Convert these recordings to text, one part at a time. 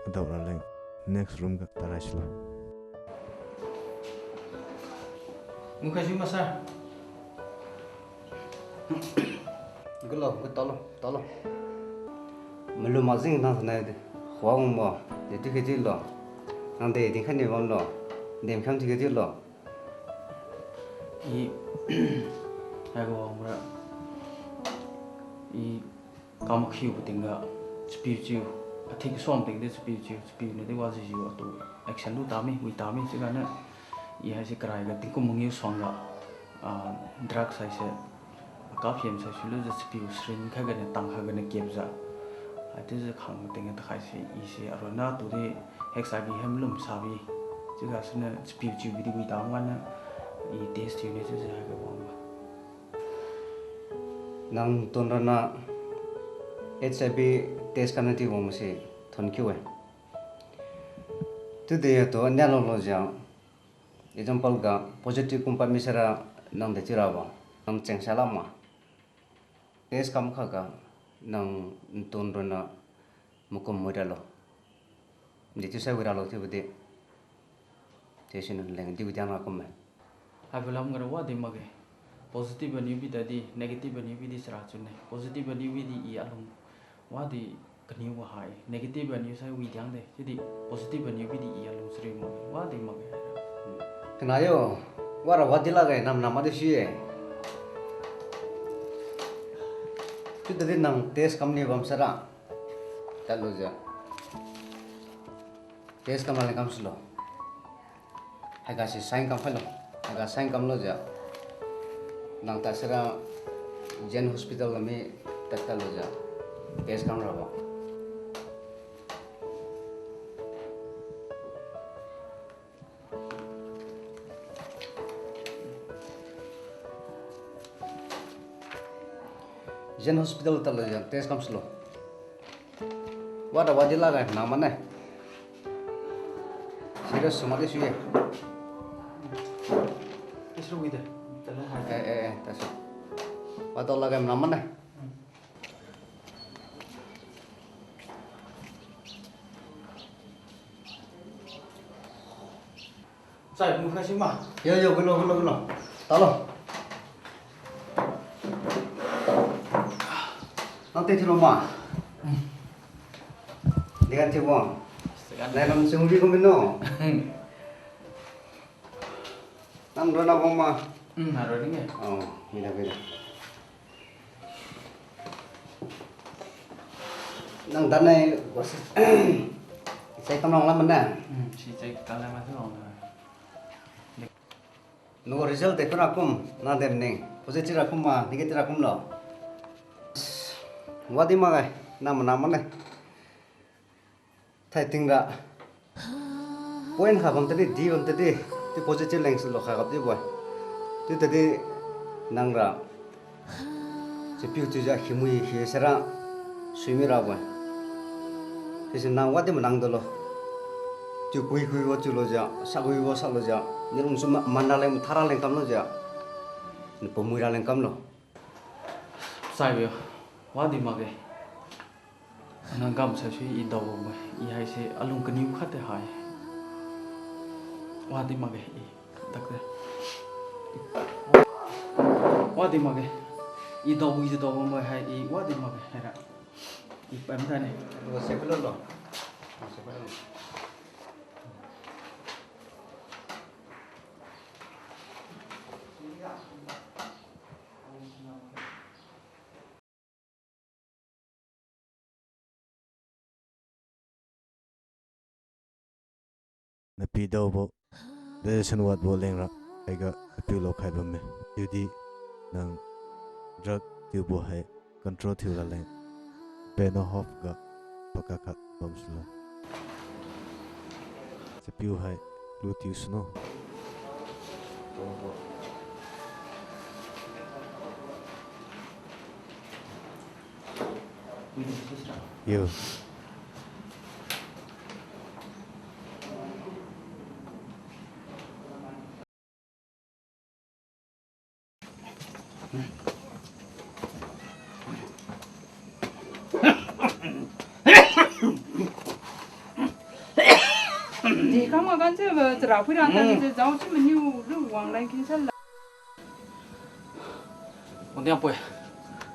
Kadawra lang. Next room ka tarashlo. Mukha sir. Gulo, tolo. Melu mazing na na de. Huang mo, de tike ti lo. Nang de din khan ni bom lo. Dem kham tike ti lo. 이 아이고 뭐라 이 까먹 키우고 땡가 스피치 아티기 소음 땡데 스피치네 데 와지지요 또 액션도 다미 위 다미 지가는 이 하시 그라이가 띵고 멍이 송가 아 드럭 사이세 카피엠 사실로 스피우 스린 카가네 땅하가네 geb자 아티즈 강 땡가 다카시 이시 아로나 또데 헥사기 햄룸 사비 지가스네 스피치 비디 위 다음가는 이 테스트 유닛을 하게 보면 Nang tonrana HIV test kana ti bom se thon kyu hai. Tu de to nyalo lo ja. Example ga positive kumpa misara nang de chiraba. Nang chengsala ma. Test kam kha ga nang tonrana mukom modalo. Ndi tu sa wiralo ti bude. Tesin leng di budana kom. 하블람 거는 와디 먹게 포지티브 뉴비다디 네게티브 뉴비디 스라츠네 포지티브 뉴비디 이 알롱 와디 그니와 하이 네게티브 뉴사 위장데 지디 포지티브 뉴비디 이 알롱 스리 먹게 와디 먹게 Kenayo, wara wadila ga nam namade siye. Tu tadi nang test kamni bam sara. Chalo ja. Test kamale kam sulo. Haga si sign kam phalo. Haga sign kam lo ja. Nang ta sara Jen hospital lami takta lo ja. Test kam rabo. Jen hospital talo ja test kam sulo. Wada wadila ga namane. Serius somade siye. 이스로 위데 달롱 하이 Taso. Wato lagam naman na. 자 무카 시마 Yo, gulo. Talo. Nanti di rumah. Dengan cebong. Dalam sehari kumino. Nang dona boma. 하루링에 Oh, beda. Nang tanai bos. Saya kamlang laman na. 진짜 깔라마서 오나 No result te pera kum na dem ning. Positive akum ma negative akum lo. Wadi ma gai nam ne. Thai tingra. Point ha bam tadi di bam tadi ti positive length lo kha gap di boy. Ti tadi nangra. Se piu tu ja khimui khi sera suimira boy. Ti se nang wadi ma nang dolo. Ti kui wo chu lo ja, sa kui wo sa lo ja. Ni rum suma manalem tharaleng kam lo ja. Ni pomuraleng kam lo. 사이비요 와디 먹게 난감 사실 이 더워 이 하이세 알롱 그니우 카테 하이 와디 먹게 이 딱데 와디 먹게 이 더워 이제 더워 뭐 하이 이 와디 먹게 해라 이 뺨다네 Lo se pelo lo. Se pelo. Napi daw bo. Decision wat bo leng ra. Aiga appeal lo khai bamme. Yudi nang drug tiu bo hai control tiu la leng. Beno hof ga pakaka bam sulo. Se piu hai lu tiu sno. Yo. Di kamu kan saya terakhir nanti jauh cuma new lu uang lain kisah lah. Untuk apa?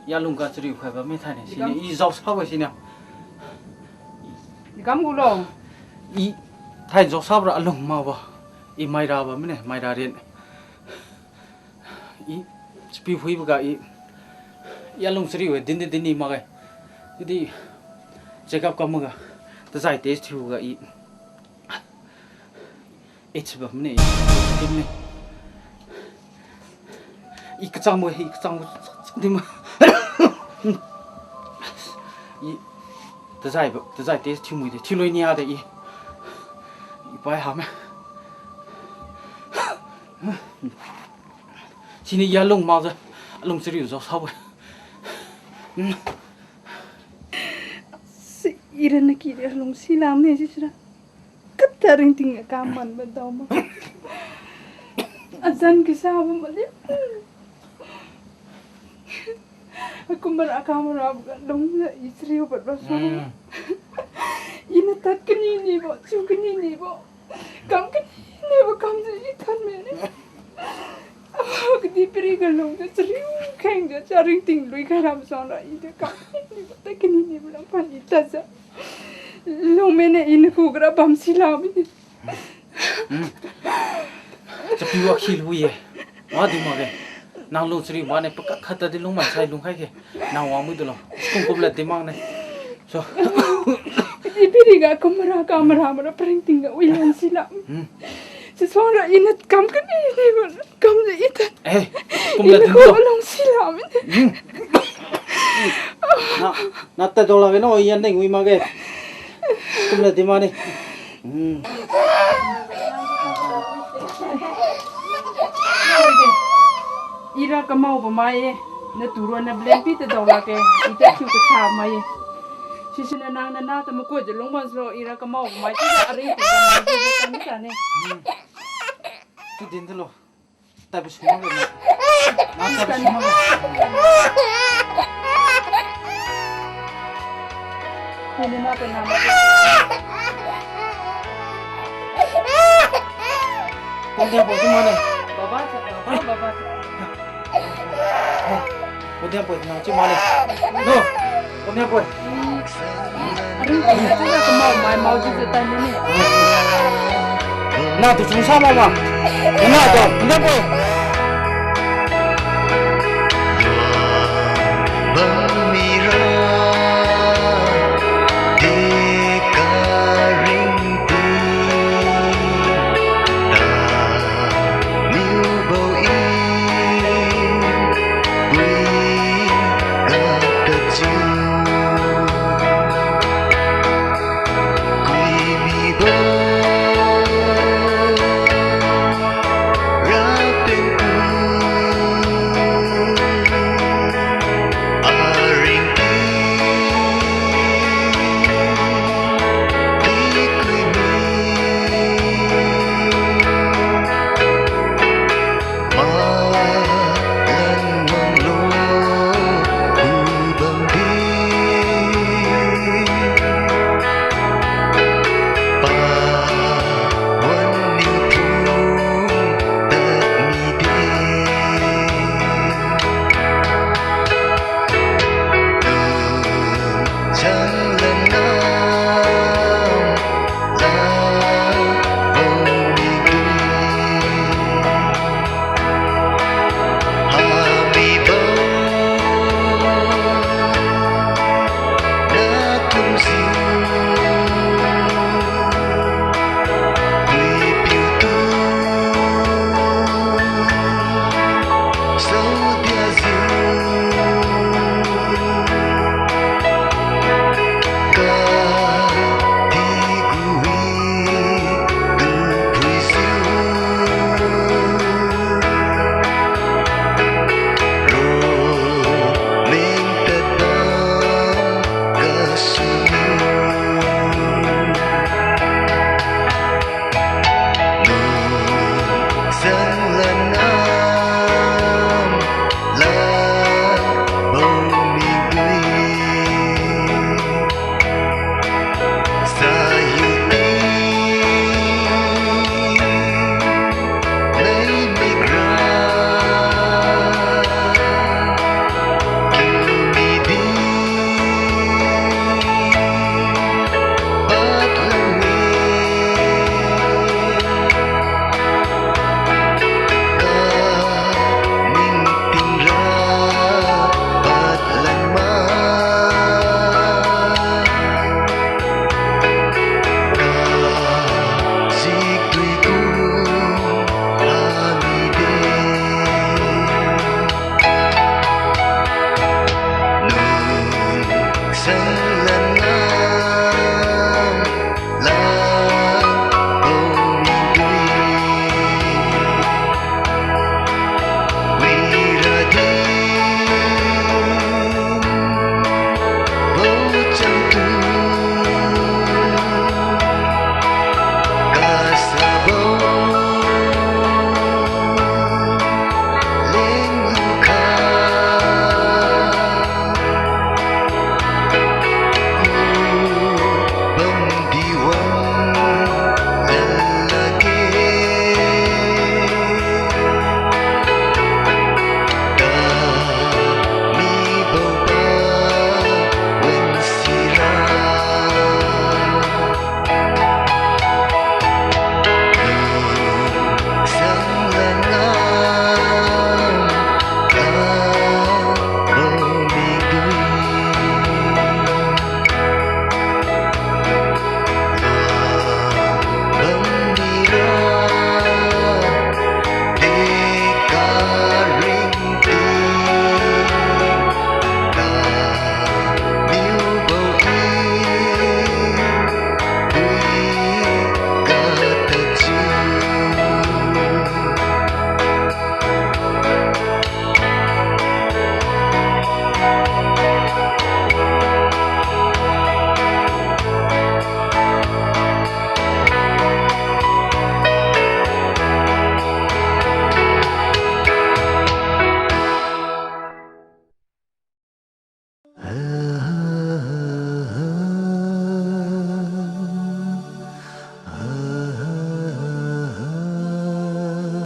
Ya lungga ceri kau apa metah ni? Sini izau sahaja sini. Di kamu gulung. I thai zau sahaja alung mau ba. I mai ra ba mana? Mai ra rin. I sepi hui buka I. Ya lung ceri kau dini magai. Jadi cakap kamu ga. Tersai tes tu ga I. Sebab mana? Ini. Ikut camu di mana? Tersai tes cuma itu, cuma ini ada I. Ipai hamil. Sini ya long mau je, long serius jauh sahaja. Si Irene kiri long silam ni sih sudah. Ketaring tinggal kaman betul mah. Azan kisah apa macam? Aku merakam dong istri obat basah. Ini tak kini bo, cuma kini bo. Kam kini bo kam jadi kan mana? Apa di perigalong tu serius keng je cari tinggal karam sana itu kam kini bo tak kini bo lampan itu saja. Lo mana ini kugra bam silam ini. Tapi wakil huye, wadi magai. Nang long seri mana pekat kata di long macai long kai ke, nang wamu tu long, kungkup lah timang ni. So, di periga kamera mana pering tinggal wilan silam. Sesuatu ini kam kan ini bo, kam je itu. Kum lah Ini timang. kolong silam ini. Nata dola ke no iyan deng wi magai. Kum lah timang ni. Ira kamau pemaye, na turuan na blempi te dola ke, ita kiu ke samaye. Sisi na nang tamu ko je longban slo ira kamau pemaye tidak ari te kami sana. Tu din tu lo, tapi semua ke ni. Tapi semua ke. Ini na pe nama. Kau dia apa semua ni? Baba. Kau dia apa semua cuma ni? No, kau dia apa? Ari te kamau mai mau je tanya ni. Nah tu cuma sama bang. Nah tu, kau dia apa? Wrapped in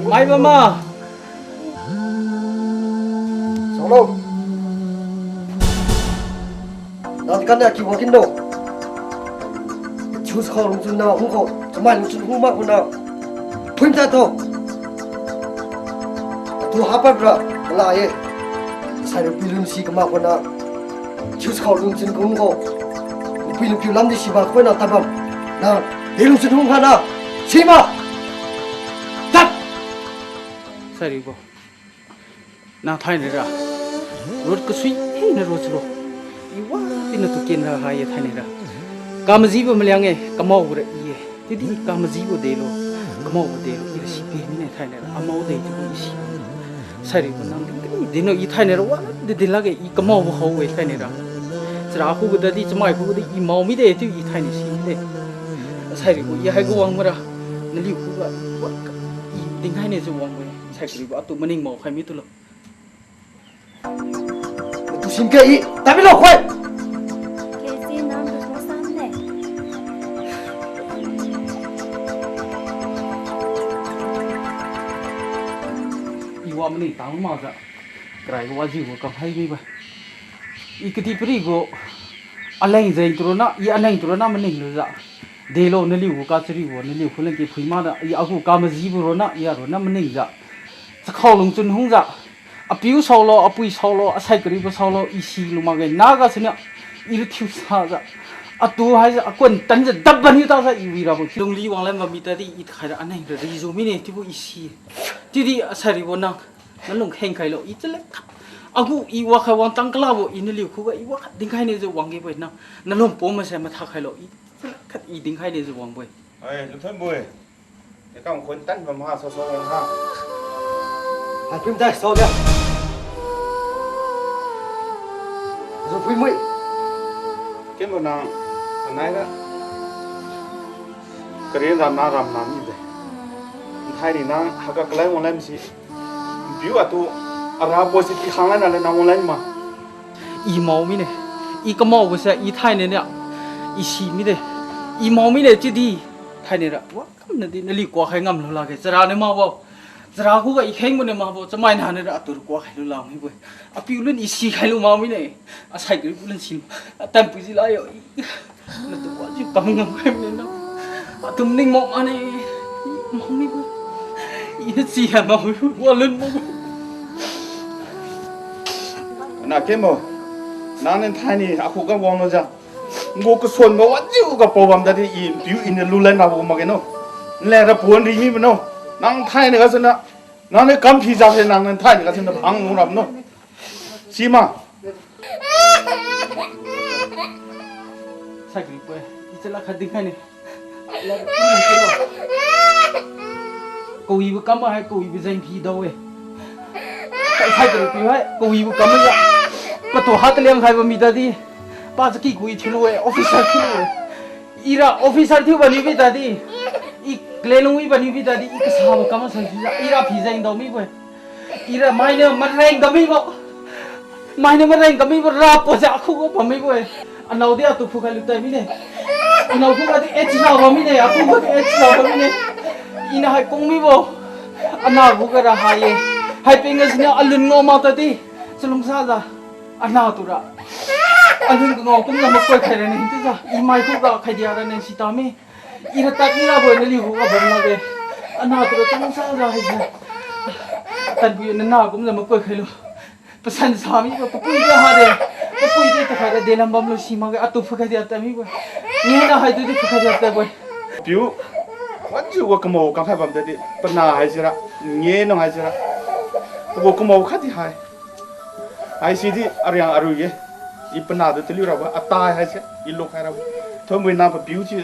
mai mama Solo. Nanti kan dia kiwa kindo. Choose kau lungsun na hungko, cuma lungsun huma kuna. Punta to. Tu apa bra? Lah ye. Saya pilih si kema kuna. Choose kau lungsun hungko. Pilih lam di si ba kuna tabam. Na, dia lungsun hungka na. Sima. Tak. Sorry bo na thai ne ra road ko sui he na road lo iwa tin tu ken ra ha ye thai ne ra kamji bo mlyang e kamau bu re ye ti di kamji bo de lo kamau bo de lo i si pe mi ne thai ne ra amau de ti bo si sorry bo nang di no i thai ne ra wa de la ge i kamau bo ho we thai ne ra sra khu bu da di chmai khu di i mau mi de ti i thai ne si de sorry bo i hai go wang ma ra na li khu ga wa i ding hai ne ju wang we sai kri ba tu maning mau khai mi tu lo Tu sim ke i, tapi lo kue. Casey nam được nó xăm này. iwa mani tang ma za krai wa ji wo ka hai mi ba I kiti pri go alai zai tro na I anai tro na maning lo za de lo na li wo ka chri wo na li khulen ki phui ma da I aku ka ma ji bu ro na ya ro na maning za sa khau lung chun hung za apiu solo apui solo asai kri bo solo I si lu ma ge na ga snya I ru thiu sa za atu hai za akon tan za dab ban yu ta za I wi ra bo long li wang lai ma mi ta di I khai ra anai ra ri zo mi ne ti bo I si ti di asari bo na na long heng khai lo I chele aku I wa khai wang tang kla bo I ne liu khu ga I wa ding khai ne zo wang ge bo na na lom po ma sa ma tha khai lo I khat I ding khai ne zo wang bo ơi lúc thân bùi cái con khốn tắt vào hoa so ha Hai phim tay sau dia. Rồi phim mũi. cái một nàng này đó cái riêng làm na làm như vậy thay thì nàng học cái lấy một lần gì biểu à tu ra bồi sẽ đi khang lên là nàng một lần mà I mau mi ne I ka mau bo sa I thai ne ne I si mi de I mau mi ne chi di thai ne ra wa kam na di na li kwa khai ngam lo la ge zara ne ma bo zara khu ga I kheng mo ne ma bo chamai na ne ra tur kwa khai lo la mi bo a piu len I si khai lo ma mi ne a sai ge len sin a tam pu ji la yo na tu wa ji kam ngam khai ne na a tum ning mo ma ne mau mi bo I ne si ha ma wa len mo na cái mà nàng nên thay này à khu cái vòng nó ra ngô cái xuân mà vẫn chịu cái bầu bầm đó thì biểu in lưu lên nào mà cái nó lẽ ra buồn đi mi mà nó nàng thay này cái gì nữa nàng này cầm phi ra thì nàng nên thay này cái gì nó bằng ngô lắm nó xí mà sai kri boy I chala khat ding khai ne la ko I bu kam hai ko I bu zain phi do we sai kri pi hai ko I bu kam ya pa to hat lem khai ba mi da di pa ki ku I thilu we officer thilu we ira officer thiu ba ni bi da di I klelung I ba ni bi da di I ka sa ba kam sa ira phi zain do mi boy ira mai ne ma reng da mi bo mai ne ma reng da mi bo ra po ja khu ko ba mi boy anau dia tu phu khai lu tai mi ne anau khu ga di h sa ba mi ne aku ga di h sa ba mi ne ina hai kong mi bo ana bu ga ra ha ye hai pengas ne alun ngo ma ta di selung sa za ana tu ra alun ngo kum na ma koi khai ra ne ti za I mai khu ga khai dia ra ne si ta me ira ta ni ra bo ne li hu ga ba na ge ana tu ra selung sa za hai za tan bu ne na kum na ma koi khai lu pesan sami ko pui dia ha de pui dia ta khai ra de lam bam lu si ma ge atu phu khai dia ta mi bo ni na hai tu di phu khai dia ta bo biểu vẫn chịu cái màu cái phải bầm đó đi bên nào hay gì ra nghe nó hay gì ra cái màu khác thì hay hay gì đi ariang aruye I bên nào đó tôi lưu ra ba atai hay gì I lục hay ra thôi mình nào phải biểu chứ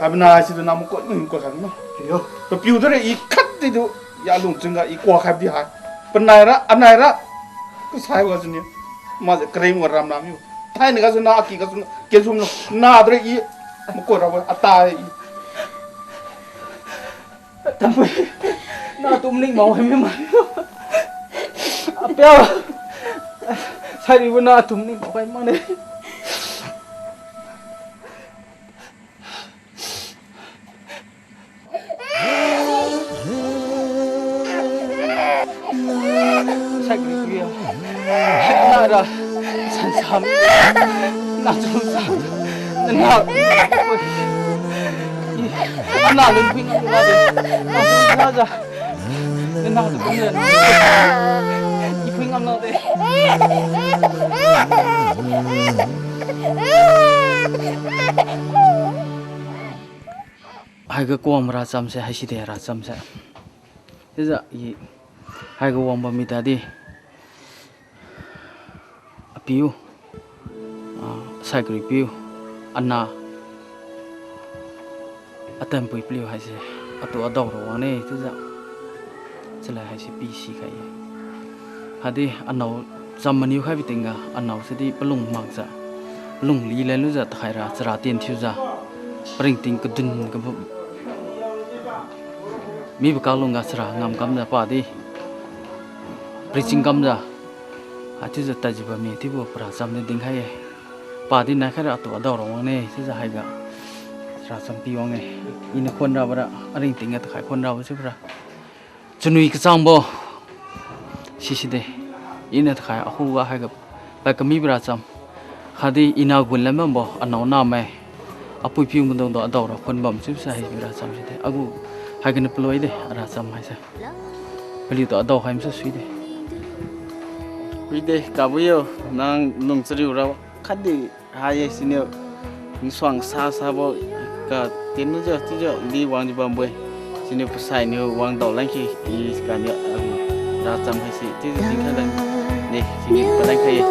hay bên nào hay gì đó nào mình có khăn nó Yo. phải biểu đó là I cắt đi đâu ya lung chừng cái I qua khai đi hay bên này ra anh này ra cái sai quá gì mà cái gì mà làm yêu thay này cái gì na cái gì cái gì na đó I một cô ra ba atai Tapi na tumling mau hai me ma apel sai ri na tumling mau hai ma ne ham na chung sa na na lên pin na de na chung sa ja na de pin na i pin ngam na de hai cái quang ra chăm sẽ hay xí ra chăm sẽ thế giờ hai cái quang bầm mi ta đi piu sai cái piu anna atem pui piu hay sẽ atu adau rồi này thế giờ sẽ là hay sẽ pi xí cái hay đi anau chăm mà nhiều khai bị tình à anau sẽ đi balung mang ra lung lý lên lúc giờ khai ra sẽ ra tiền thiếu ra bring tình cái đun cái mi bakal lu nggak serah ngam kam da pa di preaching kam da ati za tajiba mi ti bo pra sam ne ding khai pa di na khai ra to da ro ne si za hai ga ra sam pi wang ne in khon ra bara aring ting ta khai khon ra ba si pra chunui ka chang bo si si de in ta khai a hu ga hai ga ba ka mi bra cham khadi ina gun lam bo anau na mai apui pi mun dong do da ro khon bam si sa hai bra cham si de agu hai cái nắp lưới đây, ra chăm hay sao? Bây giờ tao đầu hay sao suy đây? Bây giờ cả bây giờ nàng nông dân rồi, khát đi hai xin nhiều, những xoang xa xa bao cả tiền nữa chứ đi vàng đi bầm bơi, xin nhiều phải nhiều vàng đầu lên khi cả nhiều ra chăm hay gì, chứ gì khác đây, này xin nhiều phải đánh hay